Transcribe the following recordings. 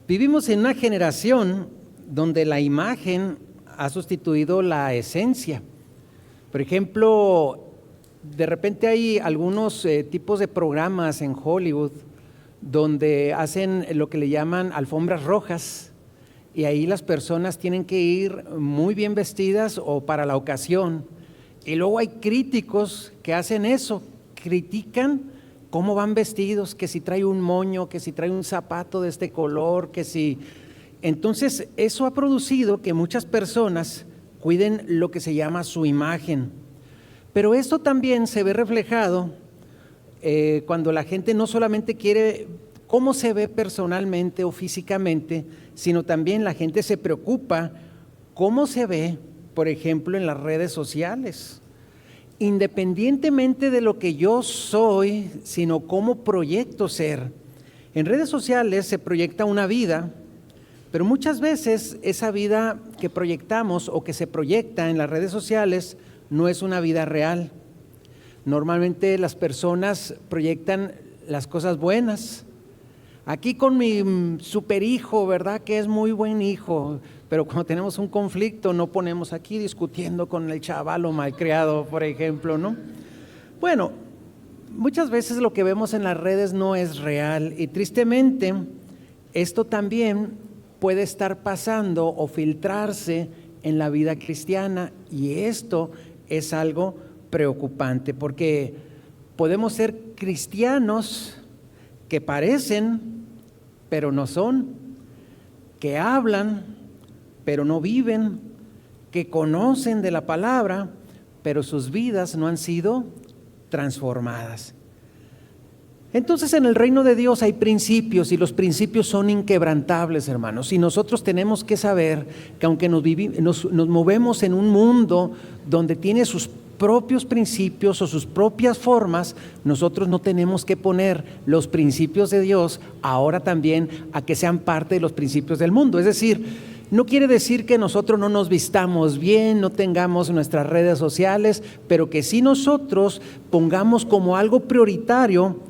Vivimos en una generación donde la imagen ha sustituido la esencia. Por ejemplo, de repente hay algunos tipos de programas en Hollywood donde hacen lo que le llaman alfombras rojas, y ahí las personas tienen que ir muy bien vestidas o para la ocasión. Y luego hay críticos que hacen eso, critican cómo van vestidos, que si trae un moño, que si trae un zapato de este color, que si... Entonces eso ha producido que muchas personas cuiden lo que se llama su imagen. Pero esto también se ve reflejado cuando la gente no solamente quiere cómo se ve personalmente o físicamente, sino también la gente se preocupa cómo se ve, por ejemplo, en las redes sociales. Independientemente de lo que yo soy, sino cómo proyecto ser. En redes sociales se proyecta una vida, pero muchas veces esa vida que proyectamos o que se proyecta en las redes sociales no es una vida real. Normalmente las personas proyectan las cosas buenas. Aquí con mi super hijo, ¿verdad? Que es muy buen hijo, pero cuando tenemos un conflicto no ponemos aquí discutiendo con el chaval o malcriado, por ejemplo, ¿no? Bueno, muchas veces lo que vemos en las redes no es real, y tristemente esto también puede estar pasando o filtrarse en la vida cristiana, y esto es algo preocupante porque podemos ser cristianos que parecen pero no son, que hablan pero no viven, que conocen de la palabra pero sus vidas no han sido transformadas. Entonces en el reino de Dios hay principios, y los principios son inquebrantables, hermanos, y nosotros tenemos que saber que aunque nos movemos en un mundo donde tiene sus propios principios o sus propias formas, nosotros no tenemos que poner los principios de Dios ahora también a que sean parte de los principios del mundo. Es decir, no quiere decir que nosotros no nos vistamos bien, no tengamos nuestras redes sociales, pero que sí nosotros pongamos como algo prioritario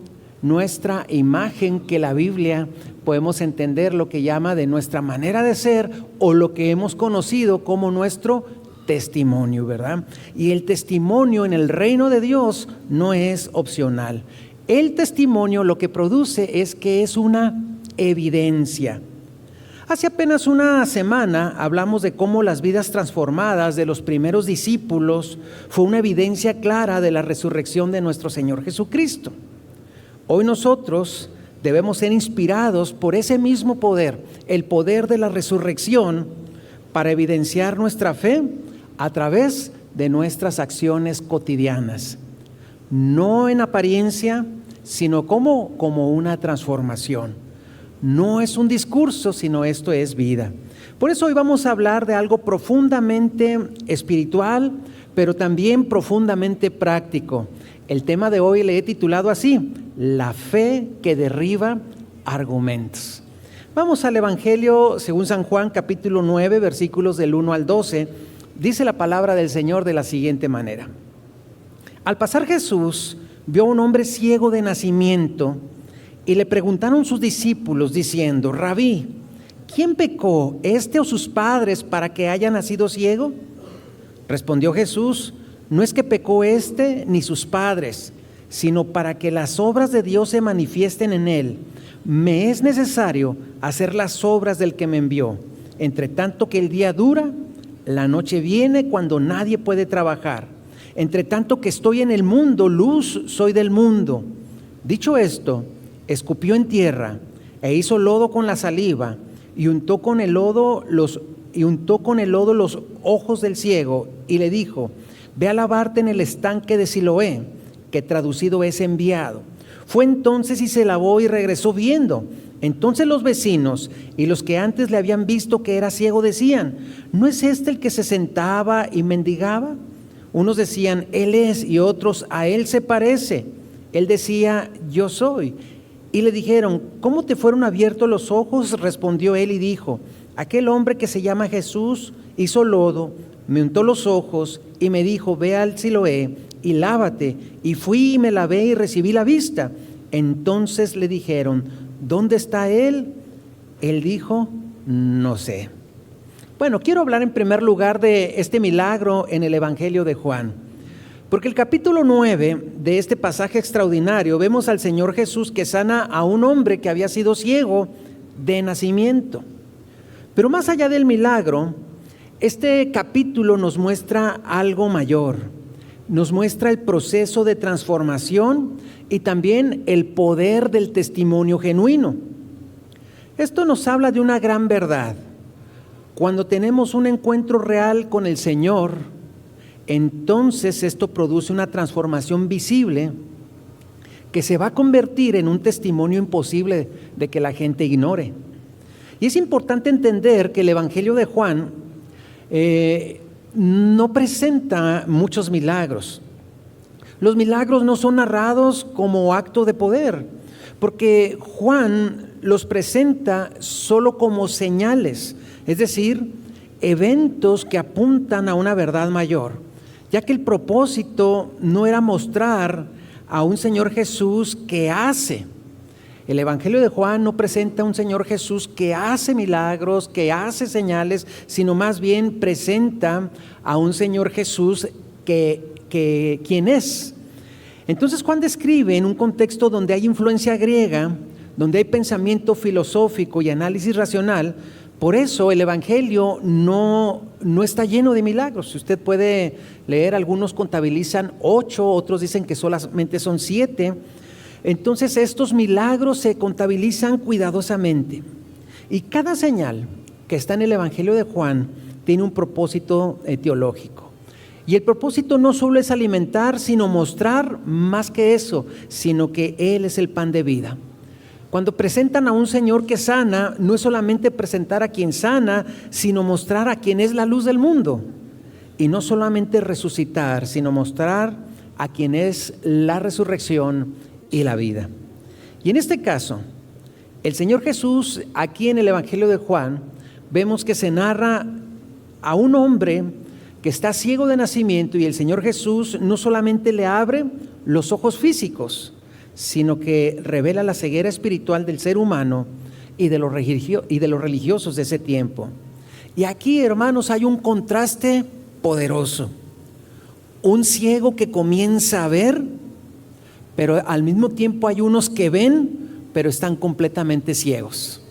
nuestra imagen, que la Biblia podemos entender lo que llama de nuestra manera de ser, o lo que hemos conocido como nuestro testimonio, ¿verdad? Y el testimonio en el reino de Dios no es opcional. El testimonio lo que produce es que es una evidencia. Hace apenas una semana hablamos de cómo las vidas transformadas de los primeros discípulos fue una evidencia clara de la resurrección de nuestro Señor Jesucristo. Hoy nosotros debemos ser inspirados por ese mismo poder, el poder de la resurrección, para evidenciar nuestra fe a través de nuestras acciones cotidianas. No en apariencia, sino como una transformación. No es un discurso, sino esto es vida. Por eso hoy vamos a hablar de algo profundamente espiritual, pero también profundamente práctico. El tema de hoy le he titulado así: la fe que derriba argumentos. Vamos al Evangelio según San Juan, capítulo 9, versículos del 1 al 12. Dice la palabra del Señor de la siguiente manera: al pasar Jesús vio a un hombre ciego de nacimiento, y le preguntaron sus discípulos diciendo: Rabí, ¿quién pecó, este o sus padres, para que haya nacido ciego? Respondió Jesús: no es que pecó este ni sus padres, sino para que las obras de Dios se manifiesten en él. Me es necesario hacer las obras del que me envió. Entre tanto que el día dura, la noche viene cuando nadie puede trabajar. Entre tanto que estoy en el mundo, luz soy del mundo. Dicho esto, escupió en tierra e hizo lodo con la saliva, y untó con el lodo los ojos del ciego, y le dijo: ve a lavarte en el estanque de Siloé, que traducido es enviado. Fue entonces y se lavó y regresó viendo. Entonces los vecinos y los que antes le habían visto que era ciego decían: ¿no es este el que se sentaba y mendigaba? Unos decían: él es, y otros: a él se parece. Él decía: yo soy. Y le dijeron: ¿cómo te fueron abiertos los ojos? Respondió él y dijo: aquel hombre que se llama Jesús hizo lodo, me untó los ojos y me dijo: ve al Siloé y lávate. Y fui y me lavé y recibí la vista. Entonces le dijeron: ¿dónde está él? Él dijo, no sé. Bueno, quiero hablar en primer lugar de este milagro en el Evangelio de Juan. Porque el capítulo 9 de este pasaje extraordinario vemos al Señor Jesús que sana a un hombre que había sido ciego de nacimiento. Pero más allá del milagro, este capítulo nos muestra algo mayor. Nos muestra el proceso de transformación y también el poder del testimonio genuino. Esto nos habla de una gran verdad. Cuando tenemos un encuentro real con el Señor, entonces esto produce una transformación visible que se va a convertir en un testimonio imposible de que la gente ignore. Y es importante entender que el Evangelio de Juan no presenta muchos milagros. Los milagros no son narrados como acto de poder, porque Juan los presenta solo como señales, es decir, eventos que apuntan a una verdad mayor, ya que el propósito no era mostrar a un Señor Jesús que hace. El Evangelio de Juan no presenta a un Señor Jesús que hace milagros, que hace señales, sino más bien presenta a un Señor Jesús quien es. Entonces Juan describe en un contexto donde hay influencia griega, donde hay pensamiento filosófico y análisis racional. Por eso el Evangelio no está lleno de milagros. Si usted puede leer, algunos contabilizan 8, otros dicen que solamente son 7. Entonces estos milagros se contabilizan cuidadosamente. Y cada señal que está en el Evangelio de Juan tiene un propósito teológico. Y el propósito no solo es alimentar, sino mostrar más que eso, sino que Él es el pan de vida. Cuando presentan a un Señor que sana, no es solamente presentar a quien sana, sino mostrar a quien es la luz del mundo. Y no solamente resucitar, sino mostrar a quien es la resurrección y la vida. Y en este caso, el Señor Jesús, aquí en el Evangelio de Juan, vemos que se narra a un hombre que está ciego de nacimiento, y el Señor Jesús no solamente le abre los ojos físicos, sino que revela la ceguera espiritual del ser humano y de los religiosos de ese tiempo. Y aquí, hermanos, hay un contraste poderoso. Un ciego que comienza a ver, pero al mismo tiempo hay unos que ven, pero están completamente ciegos.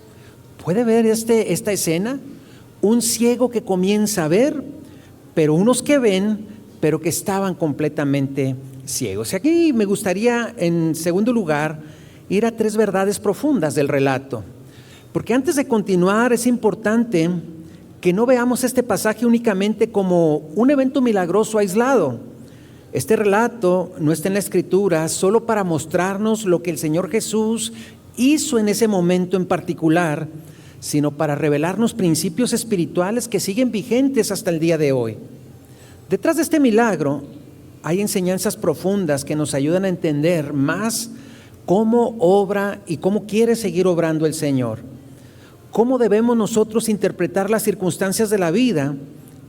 ¿Puede ver esta escena? Un ciego que comienza a ver, pero unos que ven, pero que estaban completamente ciegos. Y aquí me gustaría, en segundo lugar, ir a 3 verdades profundas del relato. Porque antes de continuar, es importante que no veamos este pasaje únicamente como un evento milagroso aislado. Este relato no está en la Escritura solo para mostrarnos lo que el Señor Jesús hizo en ese momento en particular, sino para revelarnos principios espirituales que siguen vigentes hasta el día de hoy. Detrás de este milagro hay enseñanzas profundas que nos ayudan a entender más cómo obra y cómo quiere seguir obrando el Señor. Cómo debemos nosotros interpretar las circunstancias de la vida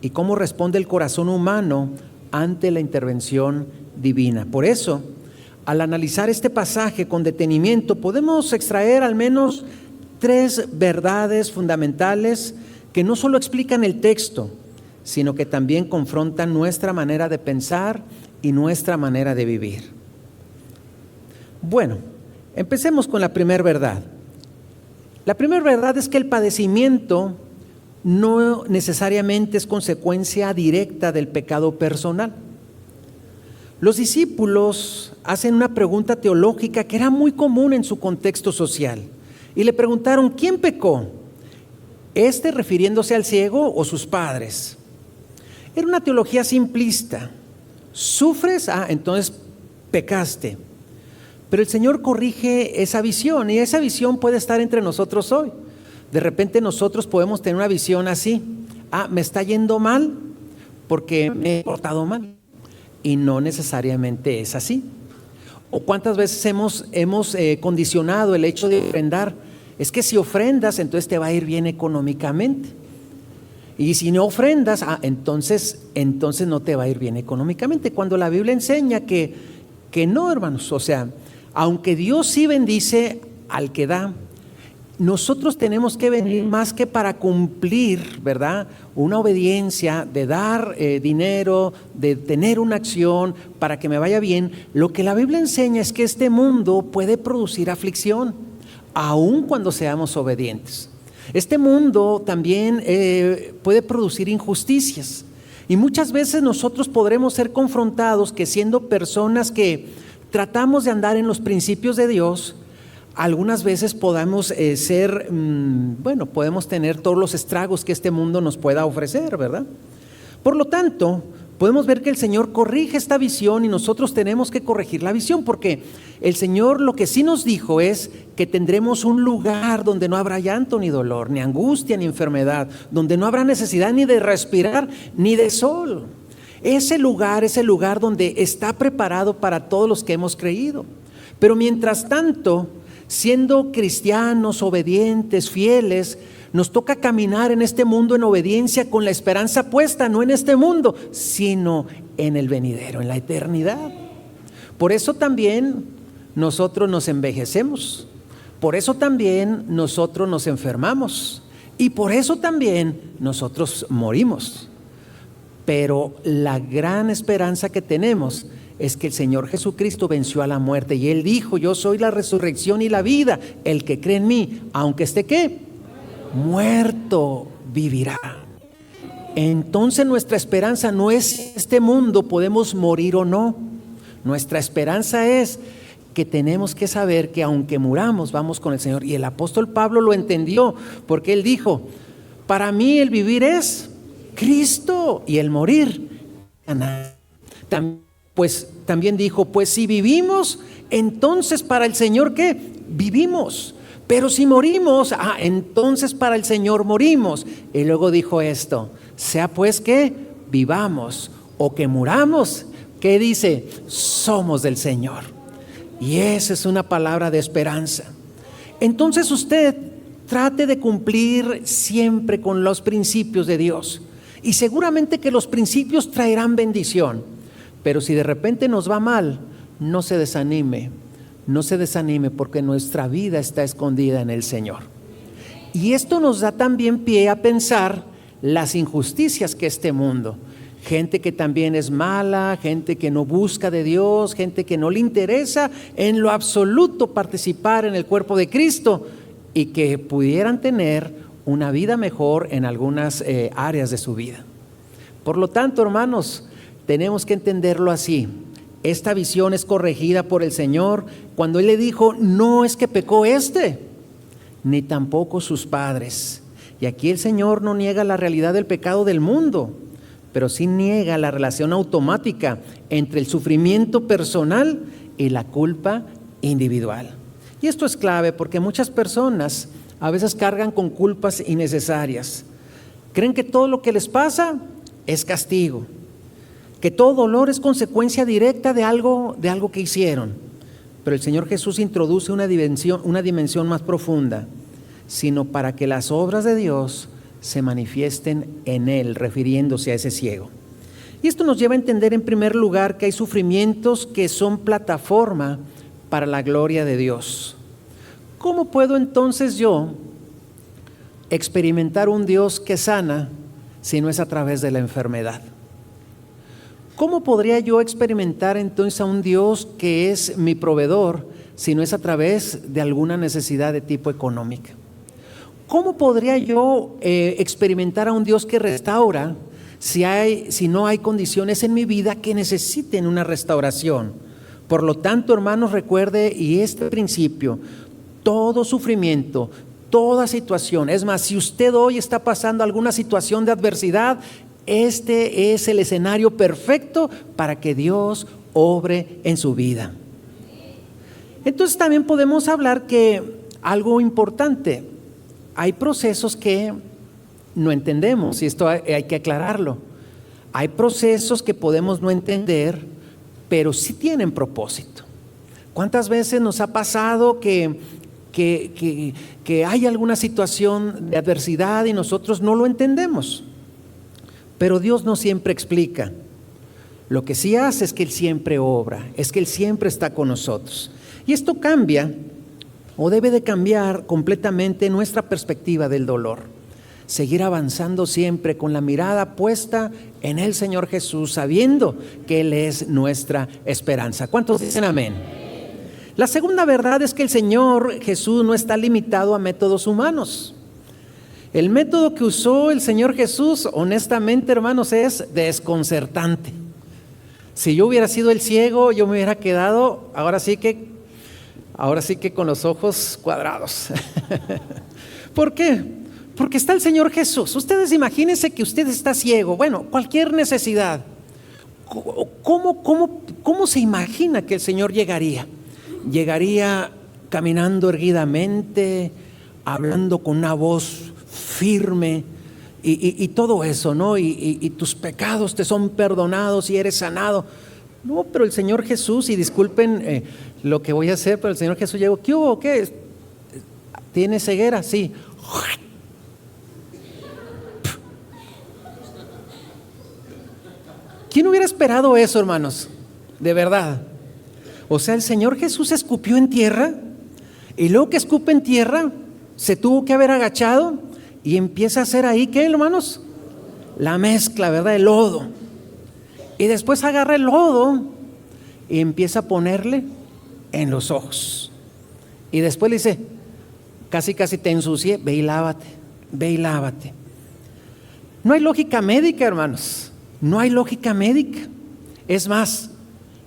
y cómo responde el corazón humano ante la intervención divina. Por eso, al analizar este pasaje con detenimiento, podemos extraer al menos 3 verdades fundamentales que no solo explican el texto, sino que también confrontan nuestra manera de pensar y nuestra manera de vivir. Bueno, empecemos con la primera verdad. La primera verdad es que el padecimiento no necesariamente es consecuencia directa del pecado personal. Los discípulos hacen una pregunta teológica que era muy común en su contexto social y le preguntaron: ¿quién pecó? ¿Este refiriéndose al ciego o sus padres? Era una teología simplista. ¿Sufres? Entonces pecaste. Pero el Señor corrige esa visión, y esa visión puede estar entre nosotros hoy. De repente nosotros podemos tener una visión así: me está yendo mal porque me he portado mal. Y no necesariamente es así. O cuántas veces hemos condicionado el hecho de ofrendar: es que si ofrendas, entonces te va a ir bien económicamente. Y si no ofrendas, entonces no te va a ir bien económicamente. Cuando la Biblia enseña que no, hermanos. O sea, aunque Dios sí bendice al que da, nosotros tenemos que venir más que para cumplir, ¿verdad?, una obediencia de dar dinero, de tener una acción para que me vaya bien. Lo que la Biblia enseña es que este mundo puede producir aflicción, aun cuando seamos obedientes. Este mundo también puede producir injusticias. Y muchas veces nosotros podremos ser confrontados que, siendo personas que tratamos de andar en los principios de Dios, algunas veces podamos podemos tener todos los estragos que este mundo nos pueda ofrecer, ¿verdad? Por lo tanto, podemos ver que el Señor corrige esta visión y nosotros tenemos que corregir la visión, porque el Señor lo que sí nos dijo es que tendremos un lugar donde no habrá llanto ni dolor, ni angustia ni enfermedad, donde no habrá necesidad ni de respirar ni de sol. Ese lugar es el lugar donde está preparado para todos los que hemos creído. Pero mientras tanto, siendo cristianos, obedientes, fieles, nos toca caminar en este mundo en obediencia con la esperanza puesta, no en este mundo, sino en el venidero, en la eternidad. Por eso también nosotros nos envejecemos, por eso también nosotros nos enfermamos y por eso también nosotros morimos. Pero la gran esperanza que tenemos es que el Señor Jesucristo venció a la muerte y Él dijo: yo soy la resurrección y la vida, el que cree en mí, aunque esté ¿qué? Muerto, vivirá. Entonces nuestra esperanza no es este mundo, podemos morir o no. Nuestra esperanza es que tenemos que saber que aunque muramos, vamos con el Señor. Y el apóstol Pablo lo entendió, porque él dijo: para mí el vivir es Cristo y el morir ganar. También dijo: pues si vivimos, entonces para el Señor ¿qué? Vivimos. Pero si morimos, entonces para el Señor morimos. Y luego dijo esto: sea pues que vivamos o que muramos, ¿qué dice? Somos del Señor. Y esa es una palabra de esperanza. Entonces usted trate de cumplir siempre con los principios de Dios. Y seguramente que los principios traerán bendición. Pero si de repente nos va mal, no se desanime. No se desanime, porque nuestra vida está escondida en el Señor. Y esto nos da también pie a pensar las injusticias que este mundo, gente que también es mala, gente que no busca de Dios, gente que no le interesa en lo absoluto participar en el cuerpo de Cristo y que pudieran tener una vida mejor en algunas áreas de su vida. Por lo tanto, hermanos, tenemos que entenderlo así. Esta visión es corregida por el Señor cuando Él le dijo: no es que pecó ni tampoco sus padres. Y aquí el Señor no niega la realidad del pecado del mundo, pero sí niega la relación automática entre el sufrimiento personal y la culpa individual. Y esto es clave porque muchas personas a veces cargan con culpas innecesarias. Creen que todo lo que les pasa es castigo, que todo dolor es consecuencia directa de algo que hicieron. Pero el Señor Jesús introduce una dimensión más profunda, sino para que las obras de Dios se manifiesten en Él, refiriéndose a ese ciego. Y esto nos lleva a entender en primer lugar que hay sufrimientos que son plataforma para la gloria de Dios. ¿Cómo puedo entonces yo experimentar un Dios que sana si no es a través de la enfermedad? ¿Cómo podría yo experimentar entonces a un Dios que es mi proveedor si no es a través de alguna necesidad de tipo económica? ¿Cómo podría yo experimentar a un Dios que restaura si no hay condiciones en mi vida que necesiten una restauración? Por lo tanto, hermanos, recuerde y este principio: todo sufrimiento, toda situación, es más, si usted hoy está pasando alguna situación de adversidad, este es el escenario perfecto para que Dios obre en su vida. Entonces también podemos hablar que algo importante, hay procesos que no entendemos y esto hay que aclararlo. Hay procesos que podemos no entender, pero sí tienen propósito. ¿Cuántas veces nos ha pasado que hay alguna situación de adversidad y nosotros no lo entendemos? Pero Dios no siempre explica. Lo que sí hace es que Él siempre obra, es que Él siempre está con nosotros. Y esto cambia o debe de cambiar completamente nuestra perspectiva del dolor. Seguir avanzando siempre con la mirada puesta en el Señor Jesús, sabiendo que Él es nuestra esperanza. ¿Cuántos dicen amén? La segunda verdad es que el Señor Jesús no está limitado a métodos humanos. El método que usó el Señor Jesús, honestamente, hermanos, es desconcertante. Si yo hubiera sido el ciego, yo me hubiera quedado, ahora sí que con los ojos cuadrados. ¿Por qué? Porque está el Señor Jesús. Ustedes imagínense que usted está ciego. Bueno, cualquier necesidad. ¿Cómo se imagina que el Señor llegaría? Llegaría caminando erguidamente, hablando con una voz firme y todo eso, ¿no? Y tus pecados te son perdonados y eres sanado. No, pero el Señor Jesús, y disculpen lo que voy a hacer, pero el Señor Jesús llegó. ¿Qué hubo? ¿Qué? ¿Tiene ceguera? Sí. ¿Quién hubiera esperado eso, hermanos? De verdad. O sea, el Señor Jesús escupió en tierra, y luego que escupe en tierra, se tuvo que haber agachado y empieza a hacer ahí, ¿qué, hermanos? La mezcla, ¿verdad? El lodo. Y después agarra el lodo y empieza a ponerle en los ojos. Y después le dice, casi te ensucié, ve y lávate, ve y lávate. No hay lógica médica, hermanos. No hay lógica médica. Es más,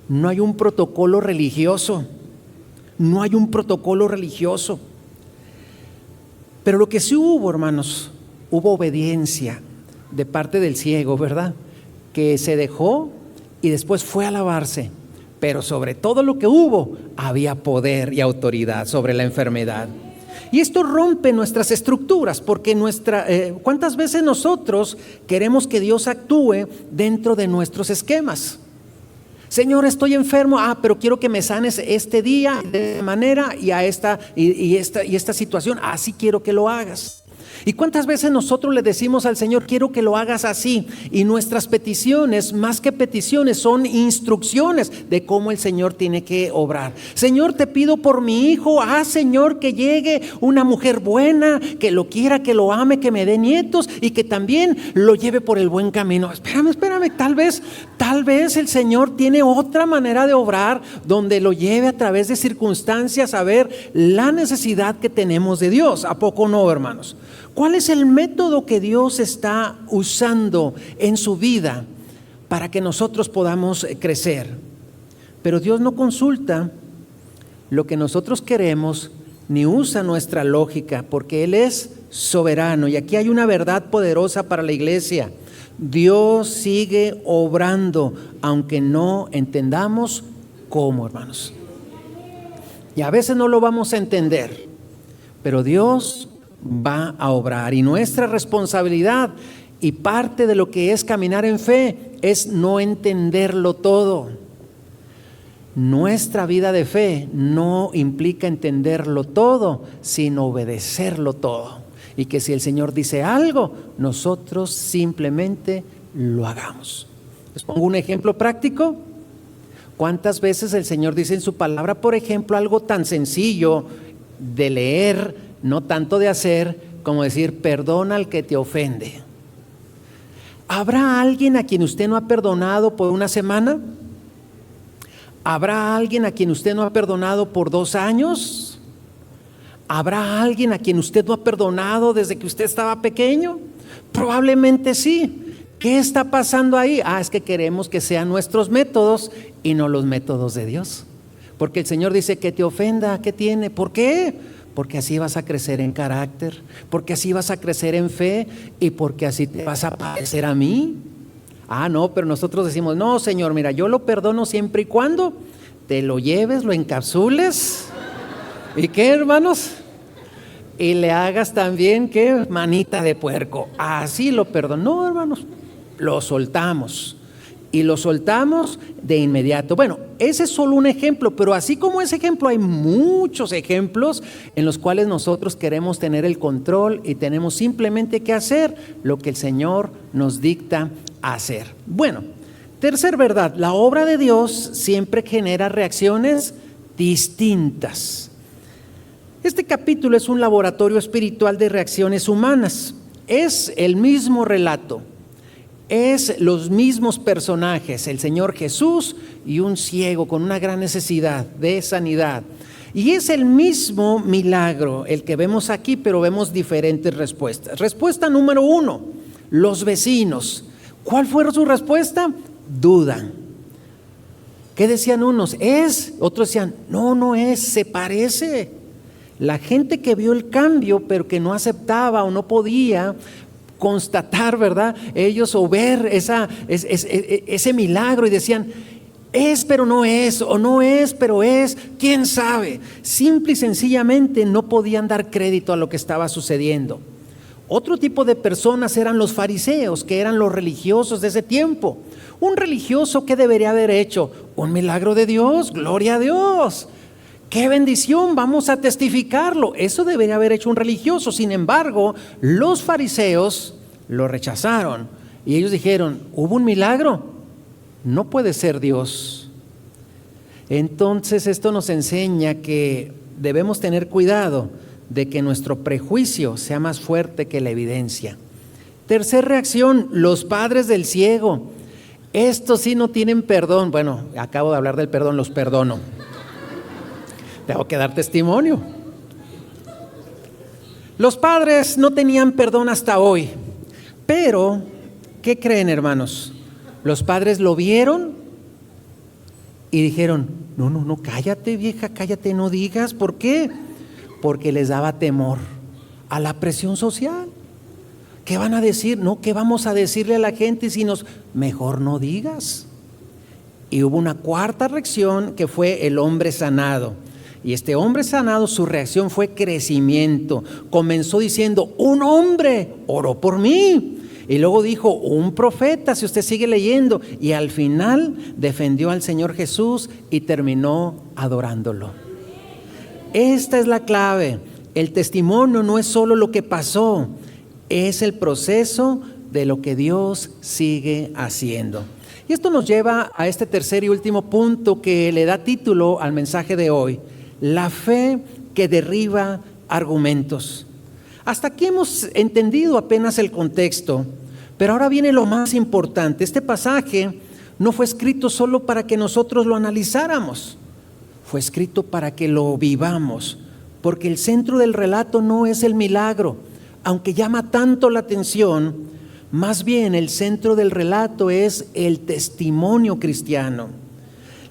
no hay un protocolo religioso. No hay un protocolo religioso. Pero lo que sí hubo, hermanos, hubo obediencia de parte del ciego, ¿verdad? Que se dejó y después fue a lavarse. Pero sobre todo lo que hubo, había poder y autoridad sobre la enfermedad. Y esto rompe nuestras estructuras, porque ¿cuántas veces nosotros queremos que Dios actúe dentro de nuestros esquemas? Señor, estoy enfermo, pero quiero que me sanes este día de esta manera y esta situación, así quiero que lo hagas. ¿Y cuántas veces nosotros le decimos al Señor, quiero que lo hagas así? Y nuestras peticiones, más que peticiones, son instrucciones de cómo el Señor tiene que obrar. Señor, te pido por mi hijo, Señor, que llegue una mujer buena, que lo quiera, que lo ame, que me dé nietos y que también lo lleve por el buen camino. Espérame, tal vez el Señor tiene otra manera de obrar, donde lo lleve a través de circunstancias a ver la necesidad que tenemos de Dios. ¿A poco no, hermanos? ¿Cuál es el método que Dios está usando en su vida para que nosotros podamos crecer? Pero Dios no consulta lo que nosotros queremos, ni usa nuestra lógica, porque Él es soberano. Y aquí hay una verdad poderosa para la iglesia. Dios sigue obrando, aunque no entendamos cómo, hermanos. Y a veces no lo vamos a entender, pero Dios va a obrar, y nuestra responsabilidad y parte de lo que es caminar en fe es no entenderlo todo. Nuestra vida de fe no implica entenderlo todo, sino obedecerlo todo, y que si el Señor dice algo, nosotros simplemente lo hagamos. Les pongo un ejemplo práctico. ¿Cuántas veces el Señor dice en su palabra, por ejemplo, algo tan sencillo de leer, no tanto de hacer, como decir, perdona al que te ofende? ¿Habrá alguien a quien usted no ha perdonado por una semana? ¿Habrá alguien a quien usted no ha perdonado por 2 años? ¿Habrá alguien a quien usted no ha perdonado desde que usted estaba pequeño? Probablemente sí. ¿Qué está pasando ahí? Es que queremos que sean nuestros métodos y no los métodos de Dios. Porque el Señor dice que te ofenda, ¿qué tiene? ¿Por qué? Porque así vas a crecer en carácter, porque así vas a crecer en fe y porque así te vas a parecer a mí. No, pero nosotros decimos, no, Señor, mira, yo lo perdono siempre y cuando te lo lleves, lo encapsules. ¿Y qué, hermanos? Y le hagas también, ¿qué? Manita de puerco. Así lo perdono. No, hermanos, lo soltamos. Y lo soltamos de inmediato. Bueno, ese es solo un ejemplo, pero así como ese ejemplo hay muchos ejemplos en los cuales nosotros queremos tener el control y tenemos simplemente que hacer lo que el Señor nos dicta hacer. Bueno, tercer verdad, la obra de Dios siempre genera reacciones distintas. Este capítulo es un laboratorio espiritual de reacciones humanas. Es el mismo relato, es los mismos personajes, el Señor Jesús y un ciego con una gran necesidad de sanidad. Y es el mismo milagro el que vemos aquí, pero vemos diferentes respuestas. Respuesta número 1, los vecinos. ¿Cuál fue su respuesta? Dudan. ¿Qué decían unos? ¿Es? Otros decían, no, no es, se parece. La gente que vio el cambio, pero que no aceptaba o no podía constatar, ¿verdad? Ellos o ver ese milagro y decían, es pero no es, o no es pero es, quién sabe. Simple y sencillamente no podían dar crédito a lo que estaba sucediendo. Otro tipo de personas eran los fariseos, que eran los religiosos de ese tiempo. Un religioso, ¿qué debería haber hecho? Un milagro de Dios, gloria a Dios. ¡Qué bendición! Vamos a testificarlo. Eso debería haber hecho un religioso. Sin embargo, los fariseos lo rechazaron y ellos dijeron, ¿hubo un milagro? No puede ser Dios. Entonces esto nos enseña que debemos tener cuidado de que nuestro prejuicio sea más fuerte que la evidencia. Tercera reacción, los padres del ciego. Estos sí no tienen perdón. Bueno, acabo de hablar del perdón, los perdono. Tengo que dar testimonio. Los padres no tenían perdón hasta hoy, pero ¿qué creen, hermanos? Los padres lo vieron y dijeron, no, cállate vieja, cállate, no digas. ¿Por qué? Porque les daba temor a la presión social. ¿Qué van a decir? No, ¿qué vamos a decirle a la gente si mejor no digas? Y hubo una cuarta reacción que fue el hombre sanado. Y este hombre sanado, su reacción fue crecimiento. Comenzó diciendo, un hombre oró por mí. Y luego dijo, un profeta, si usted sigue leyendo. Y al final defendió al Señor Jesús y terminó adorándolo. Esta es la clave. El testimonio no es solo lo que pasó, es el proceso de lo que Dios sigue haciendo. Y esto nos lleva a este tercer y último punto que le da título al mensaje de hoy. La fe que derriba argumentos. Hasta aquí hemos entendido apenas el contexto, pero ahora viene lo más importante. Este pasaje no fue escrito solo para que nosotros lo analizáramos, fue escrito para que lo vivamos, porque el centro del relato no es el milagro, aunque llama tanto la atención, más bien el centro del relato es el testimonio cristiano.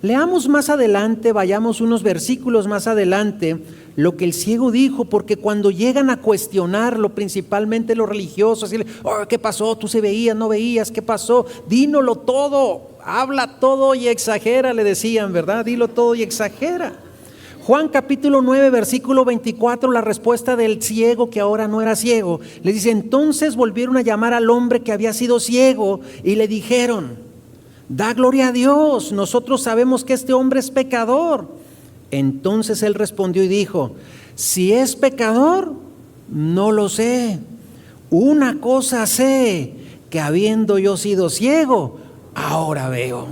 Leamos más adelante, vayamos unos versículos más adelante, lo que el ciego dijo, porque cuando llegan a cuestionarlo, principalmente los religiosos, decirle, ¿qué pasó? ¿Tú se veías, no veías? ¿Qué pasó? Dínoslo todo, habla todo y exagera, le decían, ¿verdad? Dilo todo y exagera. Juan capítulo 9, versículo 24, la respuesta del ciego que ahora no era ciego. Le dice, entonces volvieron a llamar al hombre que había sido ciego y le dijeron, da gloria a Dios, nosotros sabemos que este hombre es pecador. Entonces él respondió y dijo, si es pecador, no lo sé. Una cosa sé, que habiendo yo sido ciego, ahora veo.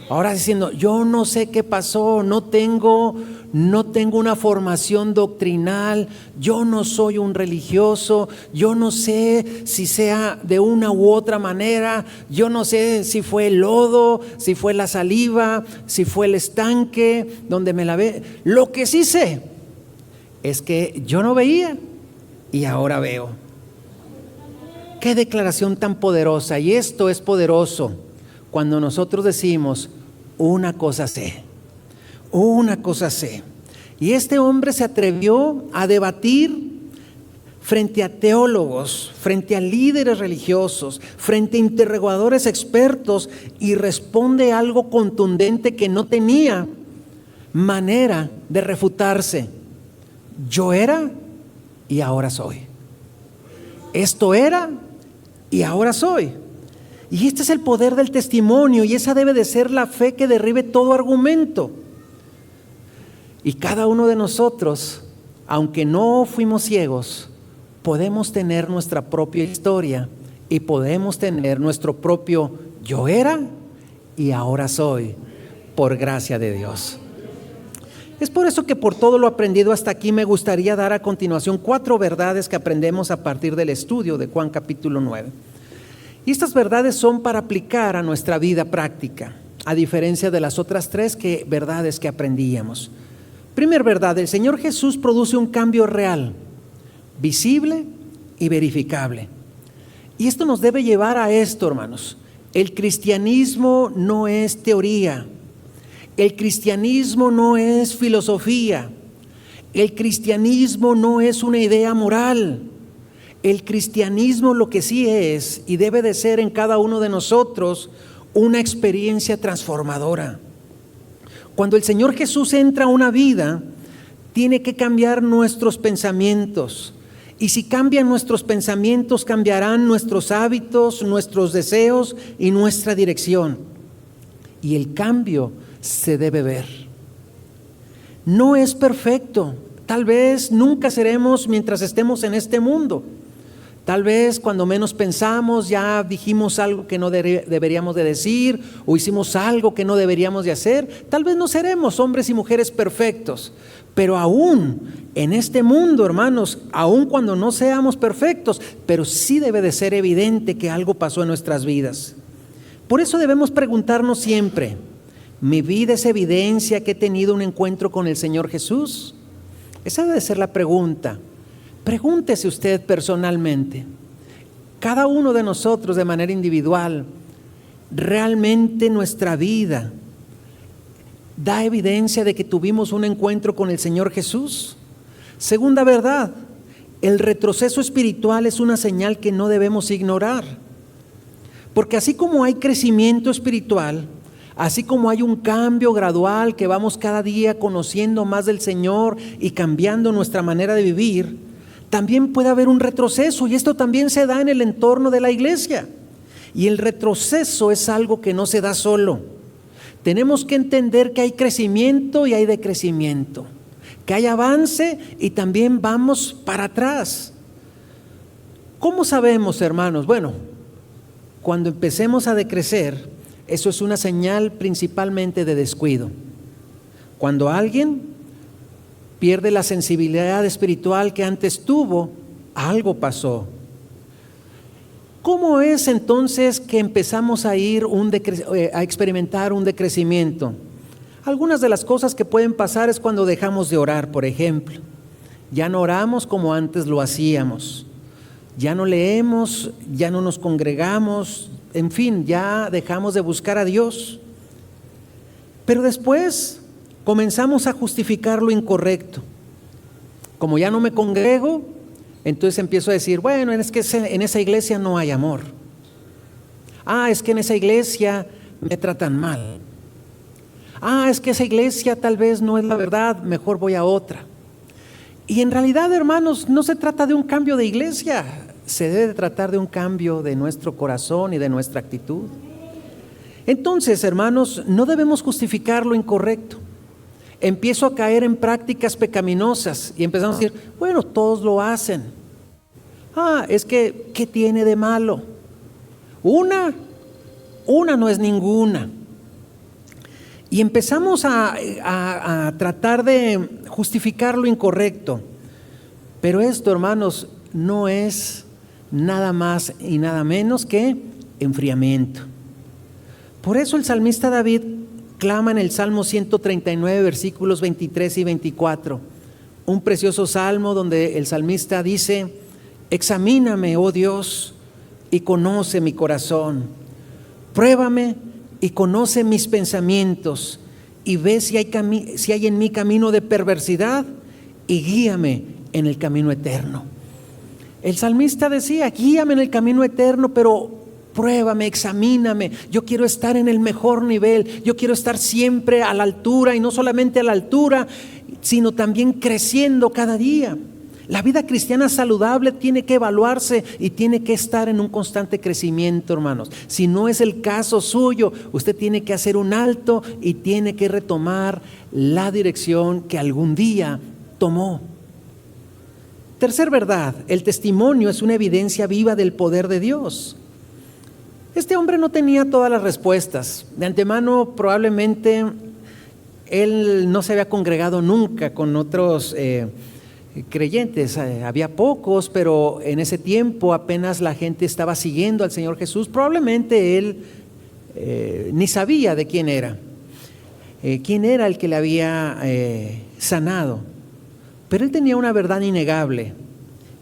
Ahora diciendo, yo no sé qué pasó, no tengo una formación doctrinal, yo no soy un religioso, yo no sé si sea de una u otra manera, yo no sé si fue el lodo, si fue la saliva, si fue el estanque donde me lavé. Lo que sí sé es que yo no veía y ahora veo. Qué declaración tan poderosa, y esto es poderoso cuando nosotros decimos, una cosa sé. Una cosa sé. Y este hombre se atrevió a debatir frente a teólogos, frente a líderes religiosos, frente a interrogadores expertos y responde algo contundente que no tenía manera de refutarse. Yo era y ahora soy. Esto era y ahora soy. Y este es el poder del testimonio y esa debe de ser la fe que derribe todo argumento. Y cada uno de nosotros, aunque no fuimos ciegos, podemos tener nuestra propia historia y podemos tener nuestro propio yo era y ahora soy, por gracia de Dios. Es por eso que por todo lo aprendido hasta aquí me gustaría dar a continuación 4 verdades que aprendemos a partir del estudio de Juan capítulo 9. Y estas verdades son para aplicar a nuestra vida práctica, a diferencia de las otras 3 verdades que aprendíamos. Primera verdad, el Señor Jesús produce un cambio real, visible y verificable. Y esto nos debe llevar a esto, hermanos. El cristianismo no es teoría. El cristianismo no es filosofía. El cristianismo no es una idea moral. El cristianismo lo que sí es y debe de ser en cada uno de nosotros una experiencia transformadora. Cuando el Señor Jesús entra a una vida, tiene que cambiar nuestros pensamientos. Y si cambian nuestros pensamientos, cambiarán nuestros hábitos, nuestros deseos y nuestra dirección. Y el cambio se debe ver. No es perfecto. Tal vez nunca seremos mientras estemos en este mundo. Tal vez cuando menos pensamos ya dijimos algo que no deberíamos de decir o hicimos algo que no deberíamos de hacer. Tal vez no seremos hombres y mujeres perfectos, pero aún en este mundo, hermanos, aún cuando no seamos perfectos, pero sí debe de ser evidente que algo pasó en nuestras vidas. Por eso debemos preguntarnos siempre, ¿mi vida es evidencia que he tenido un encuentro con el Señor Jesús? Esa debe ser la pregunta. Pregúntese usted personalmente, cada uno de nosotros de manera individual, ¿realmente nuestra vida da evidencia de que tuvimos un encuentro con el Señor Jesús? Segunda verdad, el retroceso espiritual es una señal que no debemos ignorar, porque así como hay crecimiento espiritual, así como hay un cambio gradual que vamos cada día conociendo más del Señor y cambiando nuestra manera de vivir, también puede haber un retroceso, y esto también se da en el entorno de la iglesia. Y el retroceso es algo que no se da solo. Tenemos que entender que hay crecimiento y hay decrecimiento, que hay avance y también vamos para atrás. ¿Cómo sabemos, hermanos? Bueno, cuando empecemos a decrecer, eso es una señal principalmente de descuido. Cuando alguien pierde la sensibilidad espiritual que antes tuvo, algo pasó. ¿Cómo es entonces que empezamos a experimentar un decrecimiento? Algunas de las cosas que pueden pasar es cuando dejamos de orar, por ejemplo. Ya no oramos como antes lo hacíamos. Ya no leemos, ya no nos congregamos, en fin, ya dejamos de buscar a Dios. Pero después comenzamos a justificar lo incorrecto. Como ya no me congrego, entonces empiezo a decir, bueno, es que en esa iglesia no hay amor. Es que en esa iglesia me tratan mal. Es que esa iglesia tal vez no es la verdad, mejor voy a otra. Y en realidad, hermanos, no se trata de un cambio de iglesia, se debe tratar de un cambio de nuestro corazón y de nuestra actitud. Entonces, hermanos, no debemos justificar lo incorrecto. Empiezo a caer en prácticas pecaminosas y empezamos a decir, bueno, todos lo hacen. Es que, ¿qué tiene de malo? Una no es ninguna. Y empezamos a tratar de justificar lo incorrecto. Pero esto, hermanos, no es nada más y nada menos que enfriamiento. Por eso el salmista David clama en el Salmo 139, versículos 23 y 24, un precioso salmo donde el salmista dice, examíname, oh Dios, y conoce mi corazón, pruébame y conoce mis pensamientos, y ve si hay en mí camino de perversidad, y guíame en el camino eterno. El salmista decía, guíame en el camino eterno, pero pruébame, examíname, yo quiero estar en el mejor nivel, yo quiero estar siempre a la altura, y no solamente a la altura, sino también creciendo cada día. La vida cristiana saludable tiene que evaluarse y tiene que estar en un constante crecimiento, hermanos. Si no es el caso suyo, usted tiene que hacer un alto y tiene que retomar la dirección que algún día tomó. Tercer verdad, el testimonio es una evidencia viva del poder de Dios. Este hombre no tenía todas las respuestas. De antemano probablemente él no se había congregado nunca con otros creyentes, había pocos, pero en ese tiempo apenas la gente estaba siguiendo al Señor Jesús. Probablemente él ni sabía de quién era el que le había sanado, pero él tenía una verdad innegable,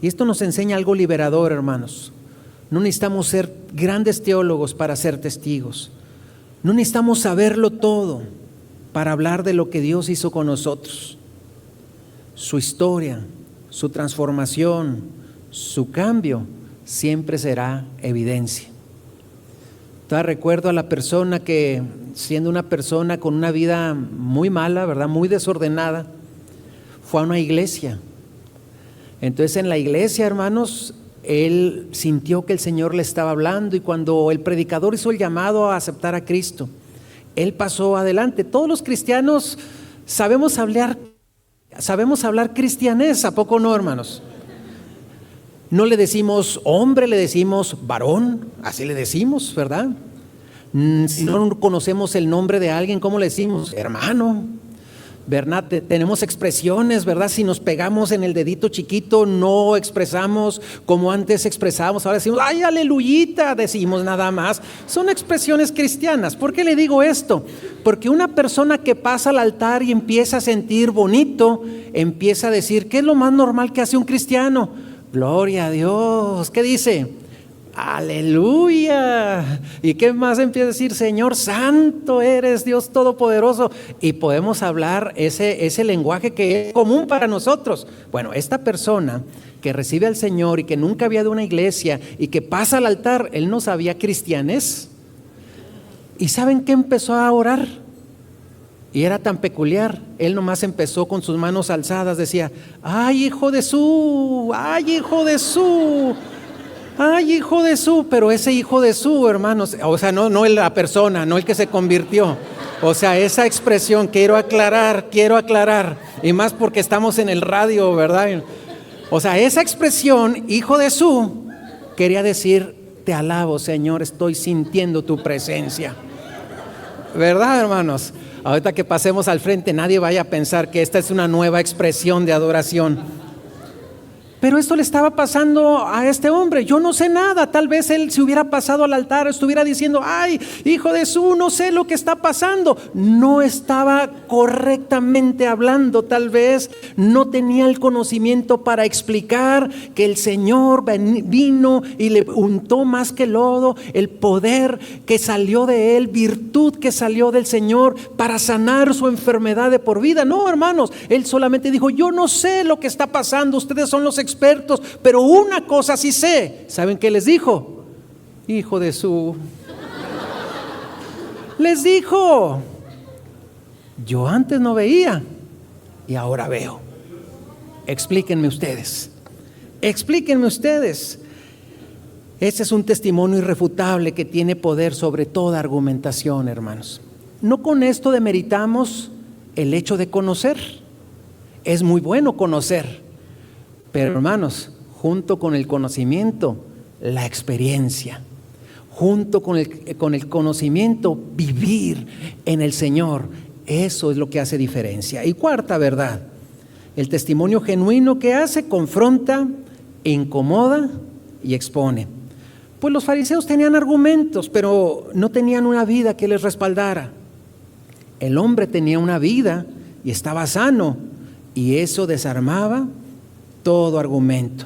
y esto nos enseña algo liberador, hermanos. No necesitamos ser grandes teólogos para ser testigos, no necesitamos saberlo todo para hablar de lo que Dios hizo con nosotros. Su historia, su transformación, su cambio siempre será evidencia. Todavía recuerdo a la persona que, siendo una persona con una vida muy mala, ¿verdad?, muy desordenada, fue a una iglesia. Entonces en la iglesia, hermanos, él sintió que el Señor le estaba hablando, y cuando el predicador hizo el llamado a aceptar a Cristo, él pasó adelante. Todos los cristianos sabemos hablar cristianés, ¿a poco no, hermanos? No le decimos hombre, le decimos varón, así le decimos, ¿verdad? Si no conocemos el nombre de alguien, ¿cómo le decimos? Hermano, ¿verdad? Tenemos expresiones, ¿verdad? Si nos pegamos en el dedito chiquito, no expresamos como antes expresábamos. Ahora decimos, ¡ay, aleluyita! Decimos nada más. Son expresiones cristianas. ¿Por qué le digo esto? Porque una persona que pasa al altar y empieza a sentir bonito, empieza a decir, ¿qué es lo más normal que hace un cristiano? Gloria a Dios. ¿Qué dice? ¡Aleluya! ¿Y qué más empieza a decir? Señor santo eres, Dios todopoderoso. Y podemos hablar ese lenguaje que es común para nosotros. Bueno, esta persona que recibe al Señor y que nunca había de una iglesia y que pasa al altar, él no sabía cristianés. ¿Y saben qué empezó a orar? Y era tan peculiar, él nomás empezó con sus manos alzadas, decía, ¡ay, hijo de su! ¡Ay, hijo de su! ¡Ay, hijo de su! Pero ese hijo de su, hermanos, o sea, no la persona, no el que se convirtió. O sea, esa expresión, quiero aclarar, y más porque estamos en el radio, ¿verdad? O sea, esa expresión, hijo de su, quería decir, te alabo, Señor, estoy sintiendo tu presencia. ¿Verdad, hermanos? Ahorita que pasemos al frente, nadie vaya a pensar que esta es una nueva expresión de adoración. Pero esto le estaba pasando a este hombre. Yo no sé nada. Tal vez él se hubiera pasado al altar, estuviera diciendo, ay, hijo de su, no sé lo que está pasando. No estaba correctamente hablando. Tal vez no tenía el conocimiento para explicar que el Señor vino y le untó más que lodo, el poder que salió de él, virtud que salió del Señor para sanar su enfermedad de por vida. No, hermanos, él solamente dijo, yo no sé lo que está pasando, ustedes son los expertos, pero una cosa sí sé. ¿Saben qué les dijo? Hijo de su... Les dijo, yo antes no veía y ahora veo. Explíquenme ustedes. Ese es un testimonio irrefutable que tiene poder sobre toda argumentación, hermanos. No con esto demeritamos el hecho de conocer. Es muy bueno conocer. Pero hermanos, junto con el conocimiento, la experiencia, junto con el conocimiento, vivir en el Señor, eso es lo que hace diferencia. Y cuarta verdad, el testimonio genuino que hace, confronta, incomoda y expone. Pues los fariseos tenían argumentos, pero no tenían una vida que les respaldara. El hombre tenía una vida y estaba sano, y eso desarmaba todo argumento.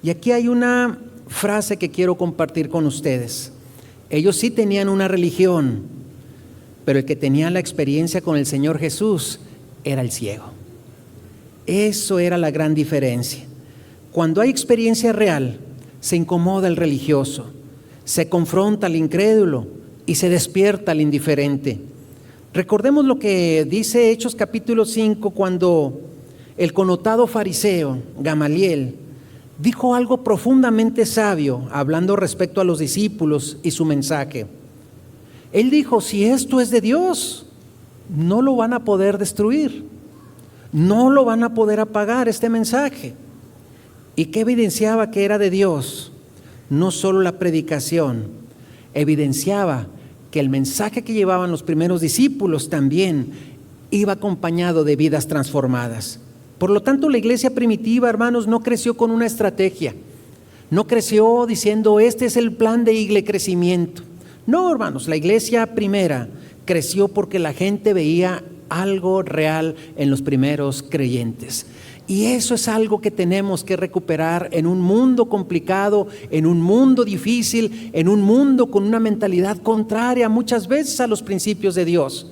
Y aquí hay una frase que quiero compartir con ustedes. Ellos sí tenían una religión, pero el que tenía la experiencia con el Señor Jesús era el ciego. Eso era la gran diferencia. Cuando hay experiencia real, se incomoda el religioso, se confronta al incrédulo y se despierta al indiferente. Recordemos lo que dice Hechos capítulo 5, cuando el connotado fariseo Gamaliel dijo algo profundamente sabio, hablando respecto a los discípulos y su mensaje. Él dijo, si esto es de Dios, no lo van a poder destruir, no lo van a poder apagar este mensaje. ¿Y qué evidenciaba que era de Dios? No solo la predicación, evidenciaba que el mensaje que llevaban los primeros discípulos también iba acompañado de vidas transformadas. Por lo tanto, la iglesia primitiva, hermanos, no creció con una estrategia. No creció diciendo, este es el plan de crecimiento. No, hermanos, la iglesia primera creció porque la gente veía algo real en los primeros creyentes. Y eso es algo que tenemos que recuperar en un mundo complicado, en un mundo difícil, en un mundo con una mentalidad contraria muchas veces a los principios de Dios.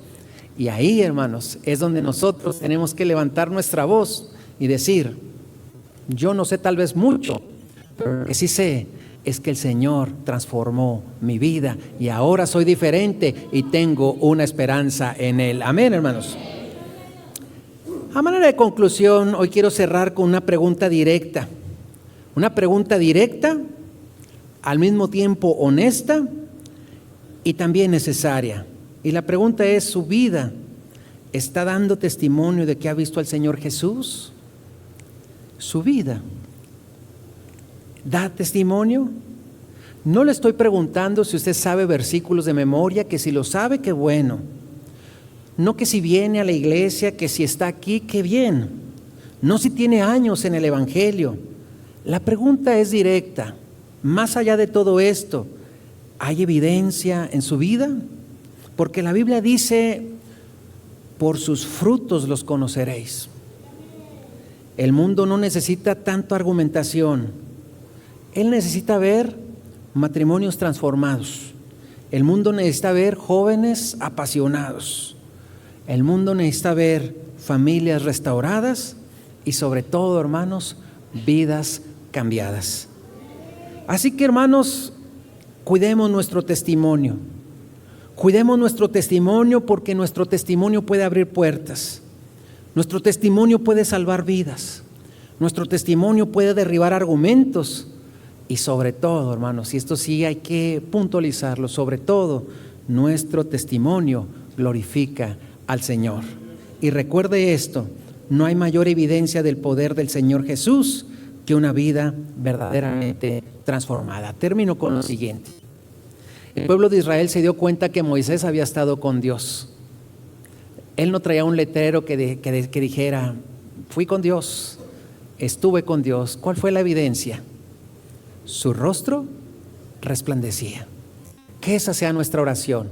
Y ahí, hermanos, es donde nosotros tenemos que levantar nuestra voz y decir, yo no sé tal vez mucho, pero lo que sí sé es que el Señor transformó mi vida y ahora soy diferente y tengo una esperanza en Él. Amén, hermanos. A manera de conclusión, hoy quiero cerrar con una pregunta directa. Una pregunta directa, al mismo tiempo honesta y también necesaria. Y la pregunta es, ¿su vida está dando testimonio de que ha visto al Señor Jesús? ¿Su vida da testimonio? No le estoy preguntando si usted sabe versículos de memoria, que si lo sabe, qué bueno. No que si viene a la iglesia, que si está aquí, qué bien. No si tiene años en el Evangelio. La pregunta es directa. Más allá de todo esto, ¿hay evidencia en su vida? Porque la Biblia dice, por sus frutos los conoceréis. El mundo no necesita tanto argumentación. Él necesita ver matrimonios transformados. El mundo necesita ver jóvenes apasionados. El mundo necesita ver familias restauradas y sobre todo, hermanos, vidas cambiadas. Así que, hermanos, cuidemos nuestro testimonio. Cuidemos nuestro testimonio porque nuestro testimonio puede abrir puertas. Nuestro testimonio puede salvar vidas. Nuestro testimonio puede derribar argumentos. Y sobre todo, hermanos, y esto sí hay que puntualizarlo, sobre todo, nuestro testimonio glorifica al Señor. Y recuerde esto, no hay mayor evidencia del poder del Señor Jesús que una vida verdaderamente transformada. Termino con lo siguiente. El pueblo de Israel se dio cuenta que Moisés había estado con Dios. Él no traía un letrero que dijera, fui con Dios, estuve con Dios. ¿Cuál fue la evidencia? Su rostro resplandecía. Que esa sea nuestra oración.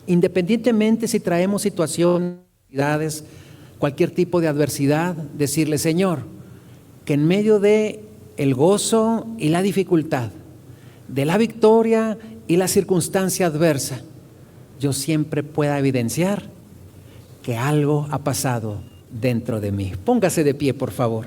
Independientemente si traemos situaciones, cualquier tipo de adversidad, decirle, Señor, que en medio de el gozo y la dificultad, de la victoria y la circunstancia adversa, yo siempre pueda evidenciar que algo ha pasado dentro de mí. Póngase de pie, por favor.